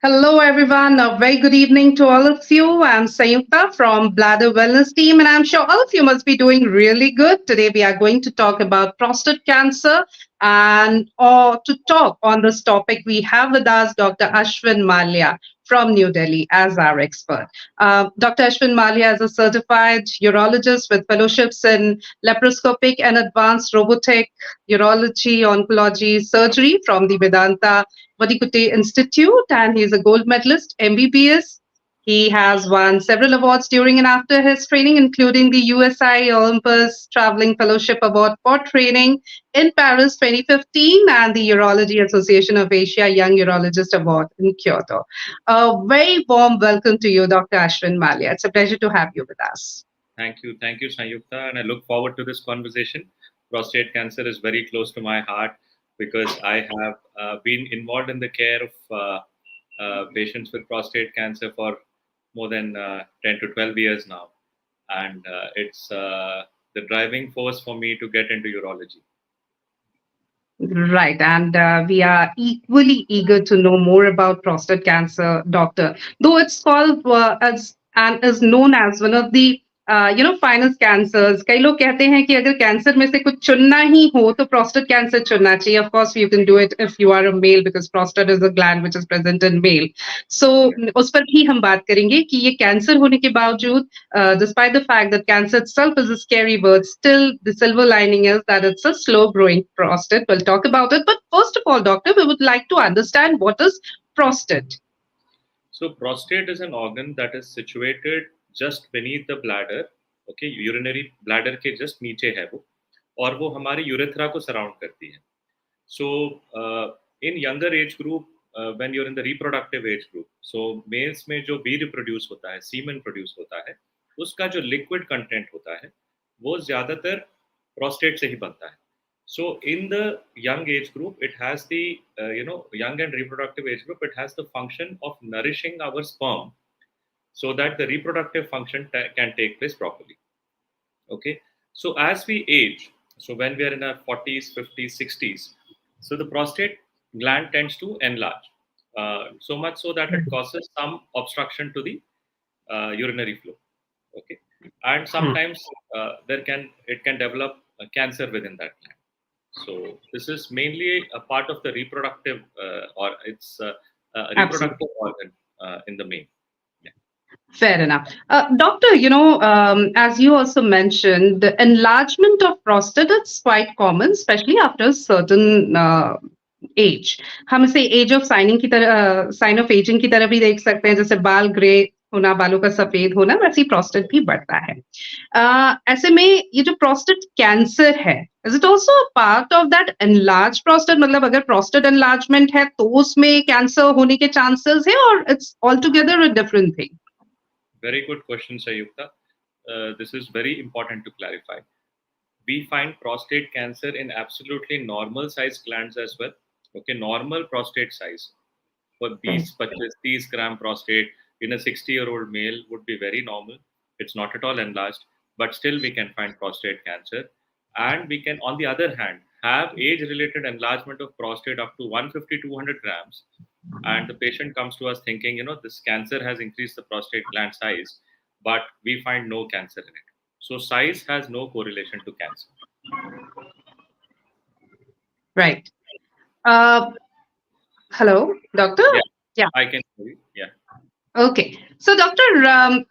Hello, everyone. A very good evening to all of you. I'm Sayukta from Bladder Wellness Team, and I'm sure all of you must be doing really good. Today, we are going to talk about prostate cancer, and to talk on this topic, we have with us Dr. Ashwin Mallya from New Delhi as our expert. Dr. Ashwin Mallya is a certified urologist with fellowships in laparoscopic and advanced robotic urology oncology surgery from the Medanta-Vattikuti Institute, and he's a gold medalist, MBBS. He has won several awards during and after his training, including the USI-Olympus Travelling Fellowship Award for Training in Paris 2015 and the Urology Association of Asia Young Urologist Award in Kyoto. A very warm welcome to you, Dr. Ashwin Mallya. It's a pleasure to have you with us. Thank you, Sayukta, and I look forward to this conversation. Prostate cancer is very close to my heart because I have been involved in the care of patients with prostate cancer for more than 10 to 12 years now, and it's the driving force for me to get into urology. Right, and we are equally eager to know more about prostate cancer, doctor. Though it's called as and is known as one of the finest cancers. कई लोग कहते हैं कि अगर cancer में से कुछ चुनना ही हो तो prostate cancer चुनना चाहिए. Of course, you can do it if you are a male because prostate is a gland which is present in male. So उस पर भी हम बात करेंगे कि ये कैंसर होने के बावजूद despite the fact that cancer itself is a scary word, still the silver lining is that it's a slow growing prostate. We'll talk about it. But first of all, doctor, we would like to understand what is prostate. So prostate is an organ that is situated just beneath the bladder. Okay, urinary bladder के just नीचे है वो, और वो हमारी urethra को surround करती है. So in younger age group, when you're in the reproductive age group, so males में जो वीर्य प्रोड्यूस होता है, सीमेन प्रोड्यूस होता है, उसका जो लिक्विड कंटेंट होता है वो ज़्यादातर प्रोस्टेट से ही बनता है. So in the young age group, it has the young and reproductive age group, it has the function of nourishing our sperm so that the reproductive function can take place properly. Okay, so as we age, so when we are in our 40s, 50s, 60s, so the prostate gland tends to enlarge, so much so that it causes some obstruction to the urinary flow. Okay, and sometimes it can develop a cancer within that gland. So this is mainly a part of the reproductive, or it's a reproductive organ in the male. Fair enough. Doctor, as you also mentioned, the enlargement of prostate is quite common, especially after a certain age. हम इसे as of signing की तरह sign of ageing की तरह भी देख सकते हैं, जैसे बाल ग्रे होना, बालों का सफेद होना, वैसे ही प्रोस्टेट भी बढ़ता है. ऐसे में ये जो प्रोस्टेट कैंसर है, is it also part of that enlarge prostate? मतलब अगर प्रोस्टेट एनलार्जमेंट है तो उसमें कैंसर होने के चांसेस है, और it's all together a different thing? Very good question, Sayukta. This is very important to clarify. We find prostate cancer in absolutely normal size glands as well. Okay, normal prostate size for these 30 gram prostate in a 60-year-old male would be very normal. It's not at all enlarged, but still we can find prostate cancer. And we can, on the other hand, have age-related enlargement of prostate up to 150-200 grams. And the patient comes to us thinking, this cancer has increased the prostate gland size, but we find no cancer in it. So size has no correlation to cancer. Right. Hello, doctor? Yeah. I can hear you. Yeah. Okay. So, doctor,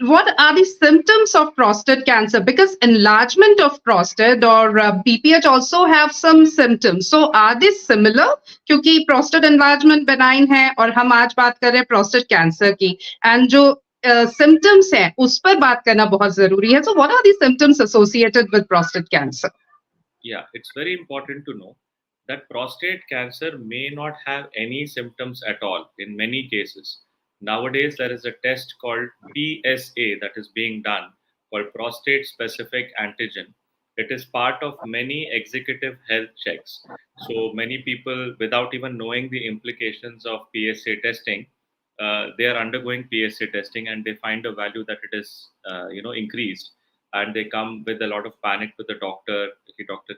what are the symptoms of prostate cancer? Because enlargement of prostate or BPH also have some symptoms. So, are they similar? क्योंकि prostate enlargement benign है और हम आज बात कर रहे हैं prostate cancer की, and जो symptoms हैं उस पर बात करना बहुत जरूरी है. So, what are the symptoms associated with prostate cancer? Yeah, it's very important to know that prostate cancer may not have any symptoms at all in many cases. Nowadays, there is a test called PSA that is being done, called prostate specific antigen. It is part of many executive health checks. So many people, without even knowing the implications of PSA testing, they are undergoing PSA testing and they find a value that it is, increased. And they come with a lot of panic to the doctor. Doctor,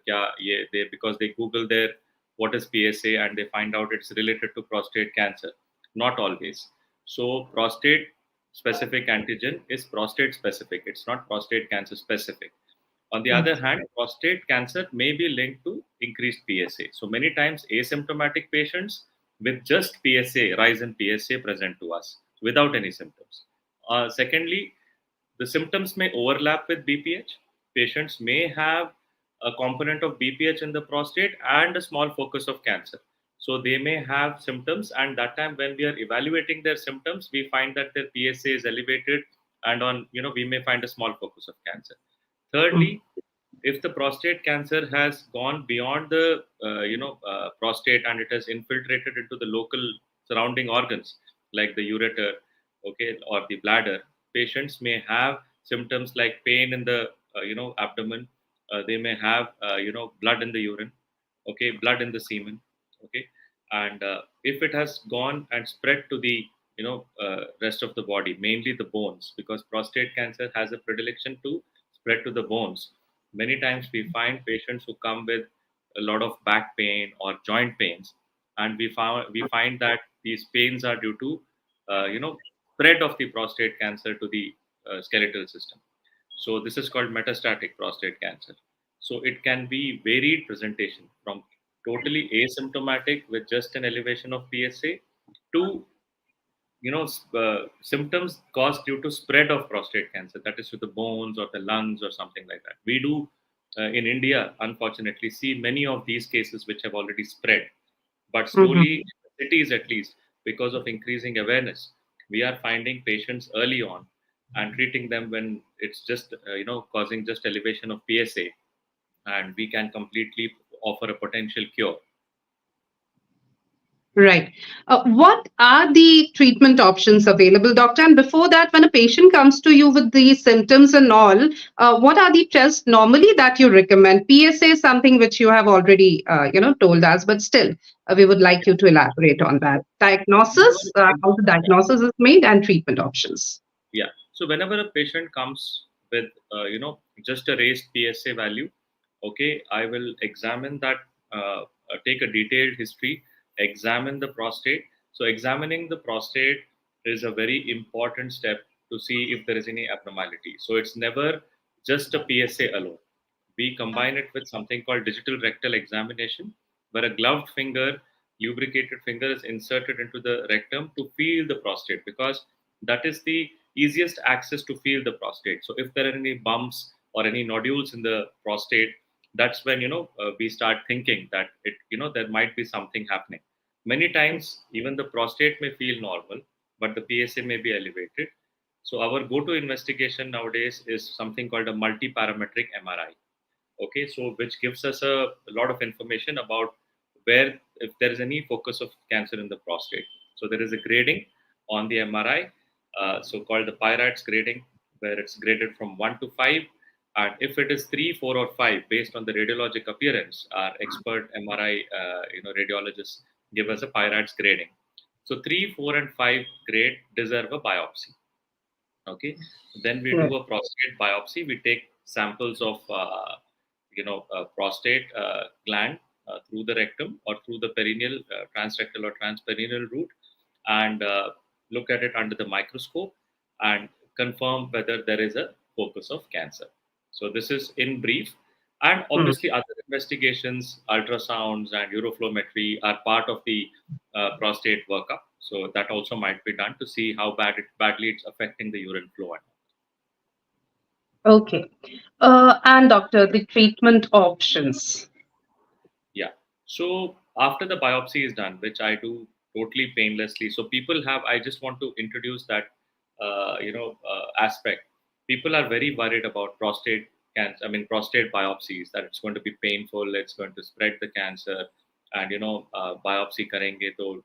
because they Google their what is PSA and they find out it's related to prostate cancer. Not always. So prostate specific antigen is prostate specific. It's not prostate cancer specific. On the other hand, prostate cancer may be linked to increased PSA. So many times asymptomatic patients with just PSA, rise in PSA present to us without any symptoms. Secondly, the symptoms may overlap with BPH. Patients may have a component of BPH in the prostate and a small focus of cancer. So they may have symptoms, and that time when we are evaluating their symptoms, we find that their PSA is elevated, and we may find a small focus of cancer. Thirdly, if the prostate cancer has gone beyond the prostate and it has infiltrated into the local surrounding organs like the ureter, okay, or the bladder, patients may have symptoms like pain in the abdomen. They may have blood in the urine, okay, blood in the semen, okay, and if it has gone and spread to the rest of the body, mainly the bones, because prostate cancer has a predilection to spread to the bones. Many times we find patients who come with a lot of back pain or joint pains, and we find that these pains are due to spread of the prostate cancer to the skeletal system. So this is called metastatic prostate cancer. So it can be varied presentation from totally asymptomatic with just an elevation of PSA to symptoms caused due to spread of prostate cancer, that is to the bones or the lungs or something like that. We do in India unfortunately see many of these cases which have already spread, but slowly Mhm. in the cities at least, because of increasing awareness, we are finding patients early on and treating them when it's just causing just elevation of PSA, and we can completely offer a potential cure. Right. What are the treatment options available, doctor? And before that, when a patient comes to you with these symptoms and all, what are the tests normally that you recommend? PSA is something which you have already, told us, but still, we would like you to elaborate on that. Whenever Diagnosis, how the diagnosis is made, and treatment options. Yeah. So whenever a patient comes with, just a raised PSA value, okay, I will examine that, take a detailed history, examine the prostate. So examining the prostate is a very important step to see if there is any abnormality. So it's never just a PSA alone. We combine it with something called digital rectal examination, where a gloved finger, lubricated finger is inserted into the rectum to feel the prostate, because that is the easiest access to feel the prostate. So if there are any bumps or any nodules in the prostate, that's when we start thinking that there might be something happening. Many times even the prostate may feel normal, but the PSA may be elevated. So our go-to investigation nowadays is something called a multi-parametric MRI. Okay, so which gives us a lot of information about where, if there is any focus of cancer in the prostate. So there is a grading on the MRI, so called the Pirates grading, where it's graded from 1 to 5, and if it is 3, 4, or 5 based on the radiologic appearance, our expert MRI radiologists give us a Pirates grading. So 3, 4, and 5 grade deserve a biopsy. Okay, then we Right. do a prostate biopsy. We take samples of prostate gland through the rectum or through the perineal, transrectal or transperineal route, and look at it under the microscope and confirm whether there is a focus of cancer. So this is in brief. And Hmm. obviously other investigations, ultrasounds and uroflowmetry are part of the prostate workup. So that also might be done to see how badly it's affecting the urine flow. Okay. And doctor, the treatment options. Yeah. So after the biopsy is done, which I do totally painlessly, so people have. I just want to introduce that aspect. People are very worried about prostate cancer. I mean, prostate biopsies, that it's going to be painful. It's going to spread the cancer, and biopsy करेंगे तो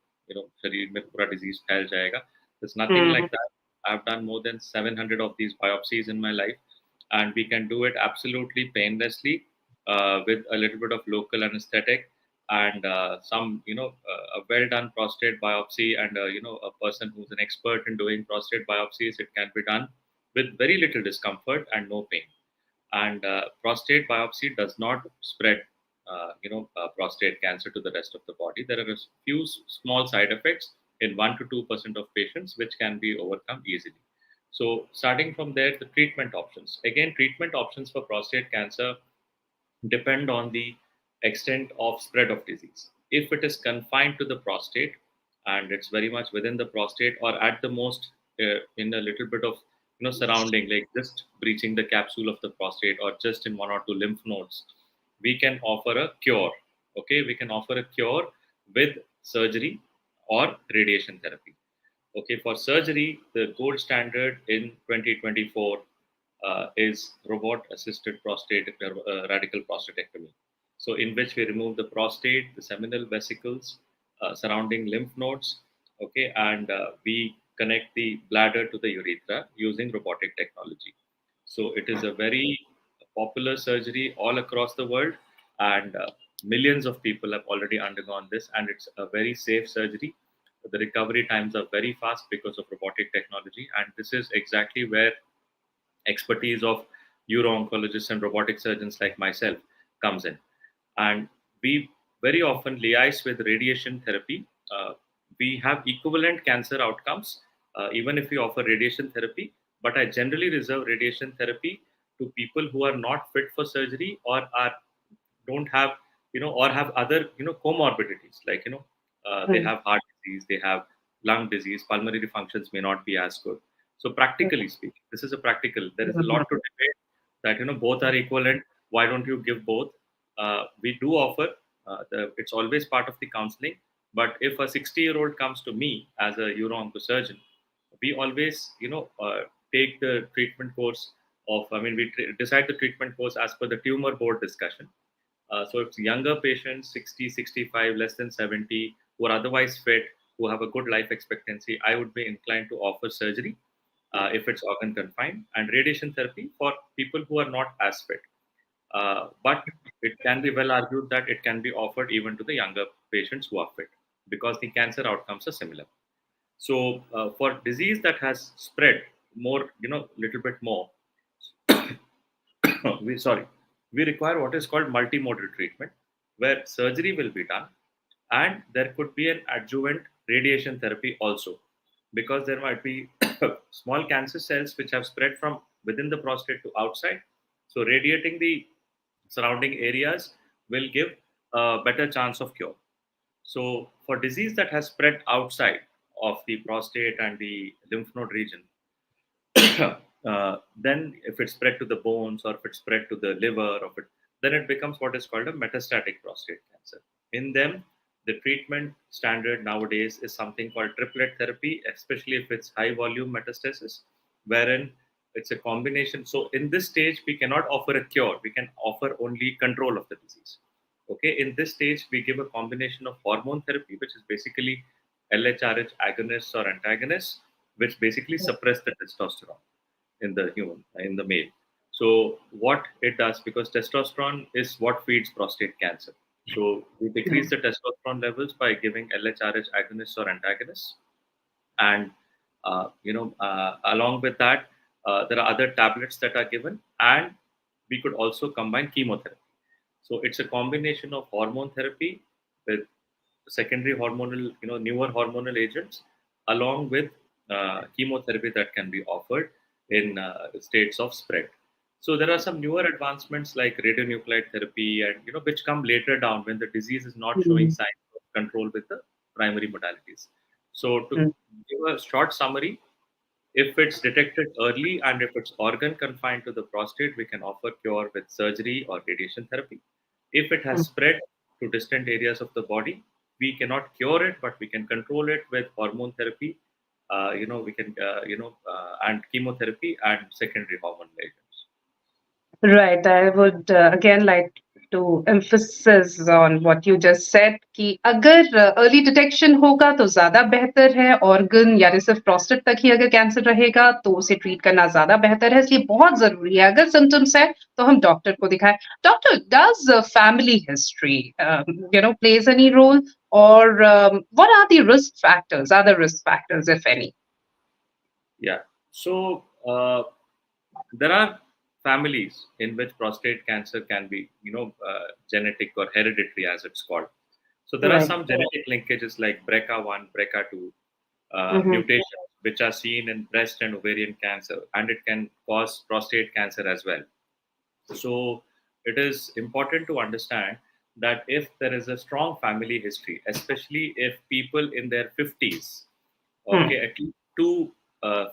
शरीर में पूरा disease फैल जाएगा. There's nothing Hmm. like that. I've done more than 700 of these biopsies in my life, and we can do it absolutely painlessly with a little bit of local anesthetic and a well done prostate biopsy, and a person who's an expert in doing prostate biopsies. It can be done with very little discomfort and no pain. And prostate biopsy does not spread prostate cancer to the rest of the body. There are a few small side effects. in 1 to 2% of patients, which can be overcome easily. So starting from there, the treatment options. Again, treatment options for prostate cancer depend on the extent of spread of disease. If it is confined to the prostate and it's very much within the prostate, or at the most in a little bit of surrounding, like just breaching the capsule of the prostate or just in 1 or 2 lymph nodes, we can offer a cure. Okay, we can offer a cure with surgery or radiation therapy. Okay, for surgery, the gold standard in 2024 is robot-assisted prostate radical prostatectomy. So, in which we remove the prostate, the seminal vesicles, surrounding lymph nodes, okay, and we connect the bladder to the urethra using robotic technology. So, it is a very popular surgery all across the world, and millions of people have already undergone this, and it's a very safe surgery. The recovery times are very fast because of robotic technology, and this is exactly where expertise of uro-oncologists and robotic surgeons like myself comes in. And we very often liaise with radiation therapy. We have equivalent cancer outcomes, even if we offer radiation therapy, but I generally reserve radiation therapy to people who are not fit for surgery, or are don't have or have other comorbidities, like they have heart disease, they have lung disease, pulmonary functions may not be as good. So practically speaking, this is a practical, there is a lot to debate that both are equivalent. Why don't you give both? We do offer, it's always part of the counseling. But if a 60-year-old comes to me as a uro-onco surgeon, we always take the treatment course of, decide the treatment course as per the tumor board discussion. So it's younger patients, 60, 65, less than 70, who are otherwise fit, who have a good life expectancy, I would be inclined to offer surgery if it's organ confined, and radiation therapy for people who are not as fit. But it can be well argued that it can be offered even to the younger patients who are fit, because the cancer outcomes are similar. So for disease that has spread more, little bit more, we require what is called multimodal treatment, where surgery will be done, and there could be an adjuvant radiation therapy also, because there might be small cancer cells which have spread from within the prostate to outside. So radiating the surrounding areas will give a better chance of cure. So for disease that has spread outside of the prostate and the lymph node region, then if it's spread to the bones, or if it's spread to the liver, then it becomes what is called a metastatic prostate cancer. In them, the treatment standard nowadays is something called triplet therapy, especially if it's high volume metastasis, wherein it's a combination. So in this stage, we cannot offer a cure. We can offer only control of the disease. Okay, in this stage, we give a combination of hormone therapy, which is basically LHRH agonists or antagonists, which basically suppress the testosterone in the human, in the male. So what it does, because testosterone is what feeds prostate cancer. So we decrease the testosterone levels by giving LHRH agonists or antagonists. And, along with that, there are other tablets that are given, and we could also combine chemotherapy. So it's a combination of hormone therapy with secondary hormonal, newer hormonal agents, along with chemotherapy that can be offered in states of spread. So there are some newer advancements like radionuclide therapy, and which come later down when the disease is not showing signs of control with the primary modalities. So to give a short summary, if it's detected early and if it's organ confined to the prostate, we can offer cure with surgery or radiation therapy. If it has spread to distant areas of the body, we cannot cure it, but we can control it with hormone therapy. We can, and chemotherapy and secondary hormone agents. Right. I would again like to emphasize on what you just said कि अगर early detection होगा तो ज़्यादा बेहतर है, organ यानी सिर्फ prostate तक ही अगर cancer रहेगा तो उसे treat करना ज़्यादा बेहतर है, इसलिए बहुत ज़रूरी है अगर symptoms है तो हम doctor को दिखाएं. Doctor, does family history plays any role, or what are the risk factors, other risk factors if any? Yeah. So there are families in which prostate cancer can be, genetic or hereditary, as it's called. So there are some genetic linkages like BRCA1, BRCA2, mutations which are seen in breast and ovarian cancer, and it can cause prostate cancer as well. So it is important to understand that if there is a strong family history, especially if people in their 50s, okay, at least two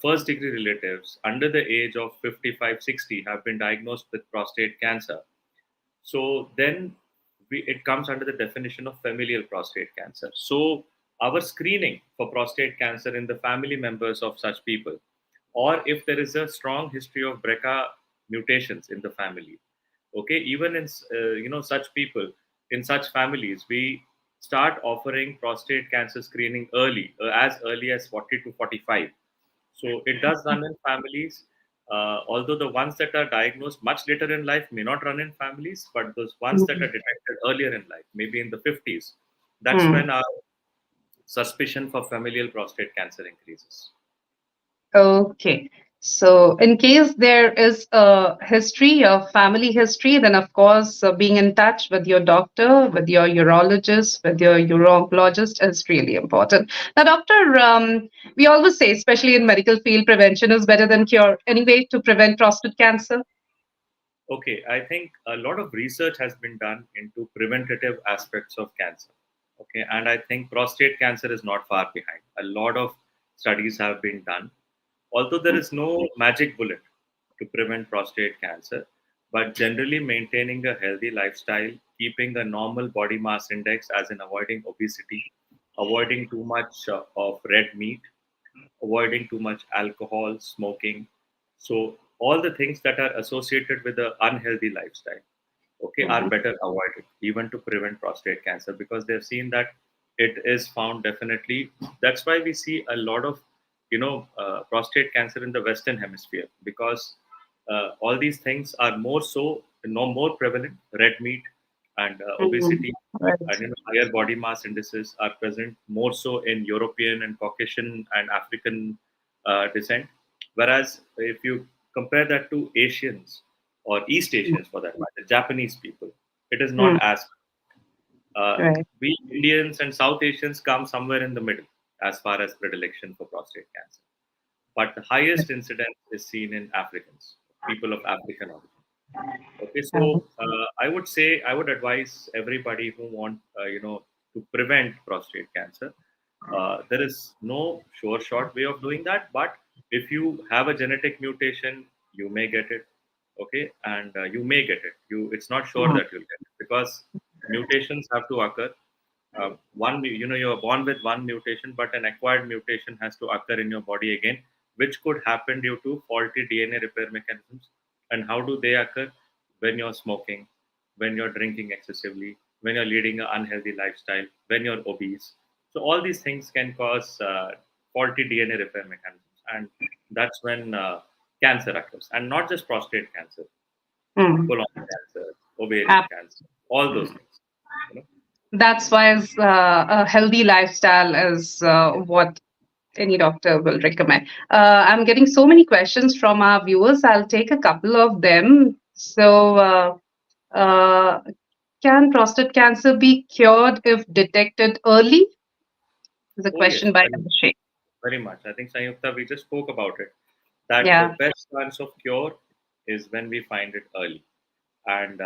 first degree relatives under the age of 55, 60 have been diagnosed with prostate cancer. So then it comes under the definition of familial prostate cancer. So our screening for prostate cancer in the family members of such people, or if there is a strong history of BRCA mutations in the family, okay, even in such people, in such families, we start offering prostate cancer screening as early as 40 to 45. So it does run in families, although the ones that are diagnosed much later in life may not run in families, but those ones that are detected earlier in life, maybe in the 50s, that's when our suspicion for familial prostate cancer increases. Okay. So, in case there is a history, a family history, then of course, being in touch with your doctor, with your urologist, with your urologist is really important. Now, doctor, we always say, especially in medical field, prevention is better than cure. Any way to prevent prostate cancer? Okay, I think a lot of research has been done into preventative aspects of cancer. Okay, and I think prostate cancer is not far behind. A lot of studies have been done. Although there is no magic bullet to prevent prostate cancer, but generally maintaining a healthy lifestyle, keeping a normal body mass index, as in avoiding obesity, avoiding too much of red meat, avoiding too much alcohol, smoking. So all the things that are associated with an unhealthy lifestyle, okay, are better avoided, even to prevent prostate cancer, because they've seen that it is found definitely. That's why we see a lot of prostate cancer in the Western Hemisphere, because all these things are more so, more prevalent. Red meat and obesity Right. and higher body mass indices are present more so in European and Caucasian and African descent. Whereas if you compare that to Asians or East Asians for that matter, Japanese people, it is not as. Right. We Indians and South Asians come somewhere in the middle as far as predilection for prostate cancer. But the highest incidence is seen in Africans, people of African origin. Okay, so I would advise everybody who want to prevent prostate cancer. There is no sure short way of doing that, but if you have a genetic mutation, you may get it. Okay, and you may get it. It's not sure that you'll get it, because mutations have to occur. You're born with one mutation, but an acquired mutation has to occur in your body again, which could happen due to faulty DNA repair mechanisms. And how do they occur? When you're smoking, when you're drinking excessively, when you're leading an unhealthy lifestyle, when you're obese. So all these things can cause faulty DNA repair mechanisms, and that's when cancer occurs, and not just prostate cancer, colon cancer, ovarian cancer, all those things. You know? That's why a healthy lifestyle is what any doctor will recommend. I'm getting so many questions from our viewers. I'll take a couple of them. So, uh, can prostate cancer be cured if detected early? Is a Oh yes, question by very, Abhishek. very much. I think Sayukta, we just spoke about it. That the Yeah. best chance of cure is when we find it early, and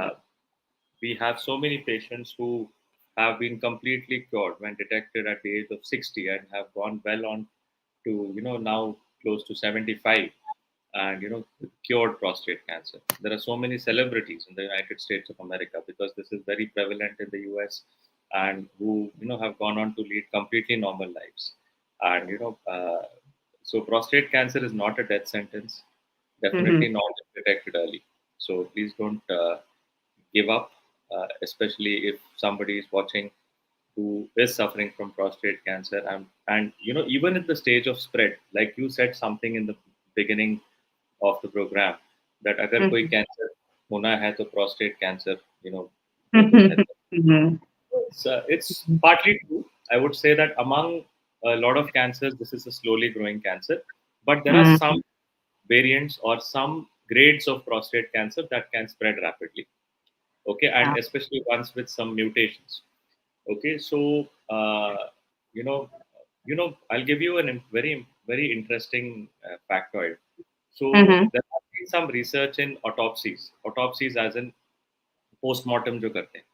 we have so many patients who have been completely cured when detected at the age of 60 and have gone well on to now close to 75, and cured prostate cancer. There are so many celebrities in the United States of America, because this is very prevalent in the US, and who have gone on to lead completely normal lives. And so prostate cancer is not a death sentence, definitely not if detected early. So please don't give up, especially if somebody is watching who is suffering from prostate cancer. And even at the stage of spread, like you said something in the beginning of the program, that अगर कोई cancer होना है तो prostate cancer होती है. It's partly true. I would say that among a lot of cancers, this is a slowly growing cancer, but there are some variants or some grades of prostate cancer that can spread rapidly. Okay, and especially ones with some mutations. Okay, so you know I'll give you a very interesting factoid. So Mm-hmm. there has been some research in autopsies as in postmortem जो करते हैं.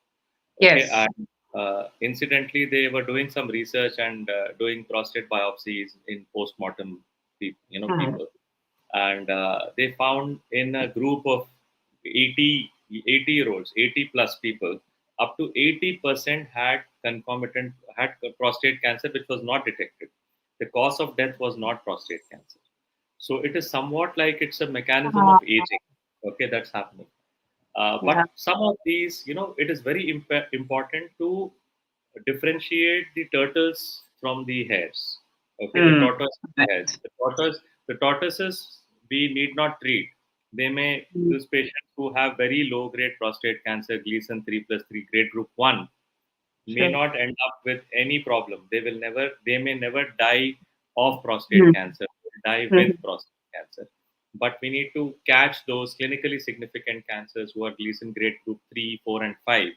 Okay, Yes. and incidentally, they were doing some research and doing prostate biopsies in postmortem Mm-hmm. people, and they found in a group of 80 year olds, 80 plus people, up to 80% had prostate cancer, which was not detected. The cause of death was not prostate cancer. So it is somewhat like it's a mechanism of aging. Okay, that's happening. Yeah. But some of these, it is very important to differentiate the turtles from the hares. Okay, the Mm. tortoise and the hares. Right. The tortoises we need not treat. Mm. Those patients who have very low grade prostate cancer, Gleason 3+3 grade group 1, may Sure. not end up with any problem. They may never die of prostate Mm. cancer, they'll die with Mm. prostate cancer. But we need to catch those clinically significant cancers who are Gleason grade group 3, 4, and 5.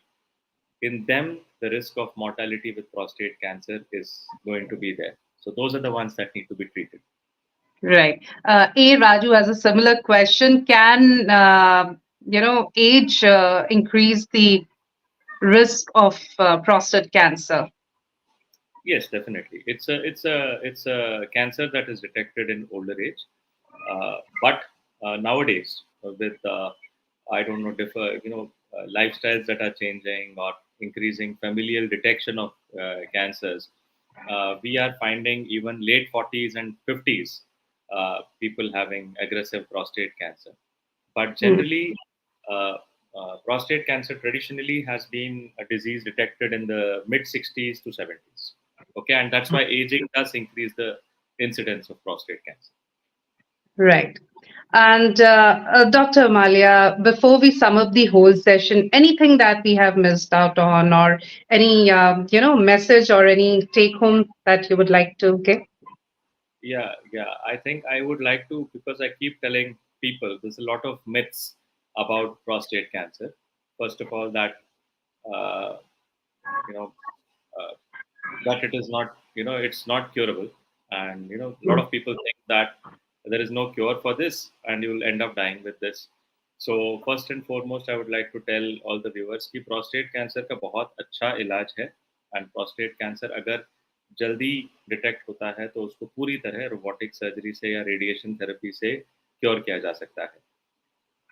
In them, the risk of mortality with prostate cancer is going to be there. So those are the ones that need to be treated. Right. Raju has a similar question. Can age increase the risk of prostate cancer? Yes, definitely. It's a cancer that is detected in older age, but nowadays with I don't know lifestyles that are changing or increasing familial detection of cancers, we are finding even late 40s and 50s people having aggressive prostate cancer. But Mm. generally, uh, prostate cancer traditionally has been a disease detected in the mid 60s to 70s. Okay, and that's why aging does increase the incidence of prostate cancer. Right. And Dr. Amalia, before we sum up the whole session, anything that we have missed out on, or any message or any take home that you would like to give? Yeah. I think I would like to, because I keep telling people there's a lot of myths about prostate cancer. First of all, that uh, you know uh, that it is not, it's not curable, and a lot Mm. of people think that there is no cure for this and you will end up dying with this. So first and foremost, I would like to tell all the viewers कि prostate cancer का बहुत अच्छा इलाज है, and prostate cancer अगर जल्दी detect होता है तो उसको पूरी तरह रोबोटिक सर्जरी से या रेडिएशन थेरेपी से क्योर किया जा सकता है.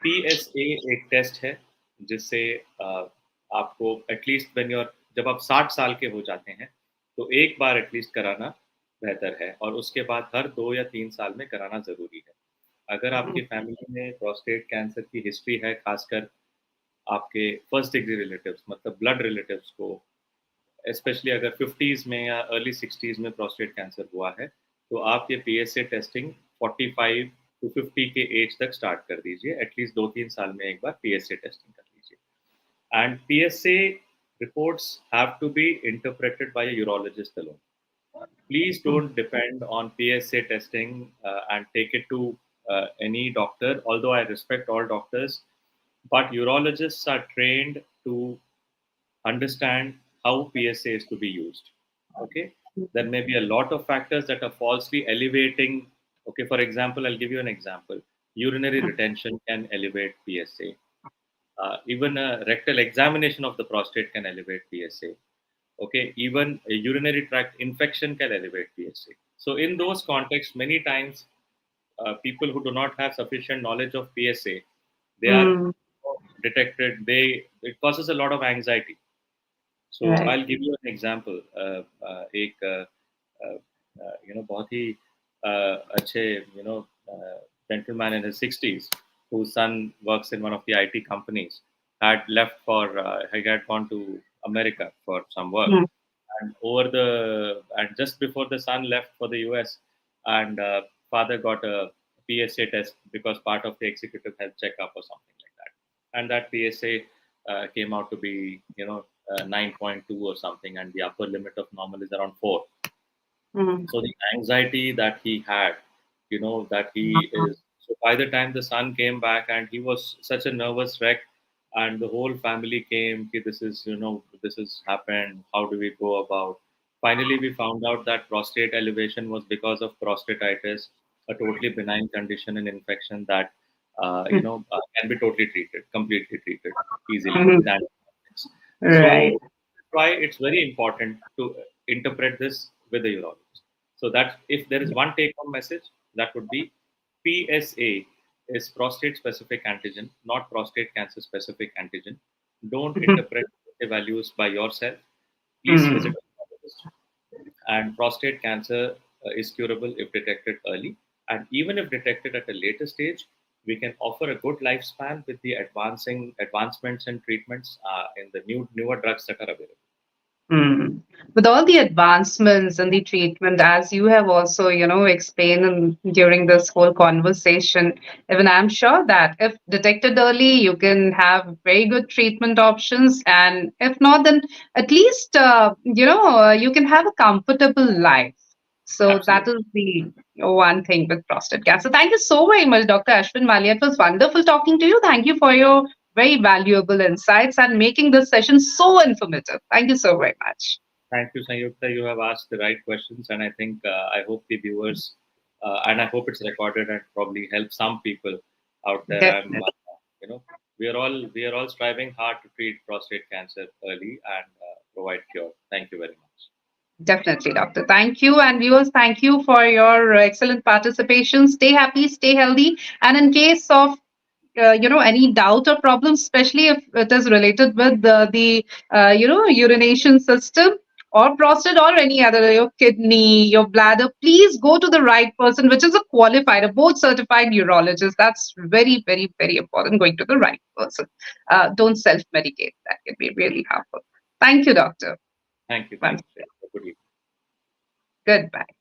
PSA एक टेस्ट है जिससे आपको एटलीस्ट जब आप 60 साल के हो जाते हैं तो एक बार एटलीस्ट कराना बेहतर है, और उसके बाद हर 2 या 3 साल में कराना ज़रूरी है. अगर आपकी फैमिली में प्रोस्टेट कैंसर की हिस्ट्री है, खासकर आपके फर्स्ट डिग्री रिलेटिव्स मतलब ब्लड रिलेटिव्स को, स्पेशली अगर 50s में या अर्ली 60s में प्रोस्टेट कैंसर हुआ है, तो आप ये पीएसए टेस्टिंग 45 टू 50 के एज तक स्टार्ट कर दीजिए. एटलीस्ट 2-3 साल में एक बार पीएसए टेस्टिंग कर लीजिए. And PSA reports have to be interpreted by a urologist alone. Please don't depend on PSA testing and take it to any doctor, although I respect all doctors, but urologists are trained to understand how PSA is to be used. Okay, there may be a lot of factors that are falsely elevating. Okay, for example, I'll give you an example. Urinary retention can elevate PSA. Even a rectal examination of the prostate can elevate PSA. Okay, even a urinary tract infection can elevate PSA. So in those contexts, many times people who do not have sufficient knowledge of PSA, they are Mm. detected. It causes a lot of anxiety. So Right. I'll give you an example. एक बहुत ही अच्छे gentleman in his 60s whose son works in one of the IT companies had left for he had gone to America for some work, Mm. and just before the son left for the US, and father got a PSA test because part of the executive health checkup or something like that, and that PSA came out to be 9.2 or something, and the upper limit of normal is around 4. Mm. So the anxiety that he had, that he is. So by the time the son came back, and he was such a nervous wreck, and the whole family came. This is happened. How do we go about? Finally, we found out that prostate elevation was because of prostatitis, a totally benign condition and infection that can be totally treated, completely treated easily Mhm. with antibiotics. Right. So that's why it's very important to interpret this with the urologist. So that if there is one take-home message, that would be PSA is prostate specific antigen, not prostate cancer specific antigen. Don't interpret the values by yourself. Please visit Mhm. a urologist. And prostate cancer is curable if detected early. And even if detected at a later stage, we can offer a good lifespan with the advancements and treatments in the newer drugs that are available. Mm. With all the advancements and the treatment, as you have also, explained during this whole conversation, even I'm sure that if detected early, you can have very good treatment options. And if not, then at least, you can have a comfortable life. So that Absolutely. is the one thing with prostate cancer. Thank you so very much, Dr. Ashwin Mallya. It was wonderful talking to you. Thank you for your very valuable insights and making this session so informative. Thank you so very much. Thank you, Sanyukta. You have asked the right questions, and I think I hope the viewers and I hope it's recorded and probably help some people out there. Definitely. You know, we are all striving hard to treat prostate cancer early and provide cure. Thank you very much. Definitely, doctor. Thank you. And viewers, thank you for your excellent participation. Stay happy, stay healthy. And in case of any doubt or problem, especially if it is related with the urination system or prostate or any other, your kidney, your bladder, please go to the right person, which is a qualified, a board certified urologist. That's very, very, very important, going to the right person. Don't self medicate. That can be really harmful. Thank you, doctor. Thank you. Once Thank you. Good evening. Goodbye.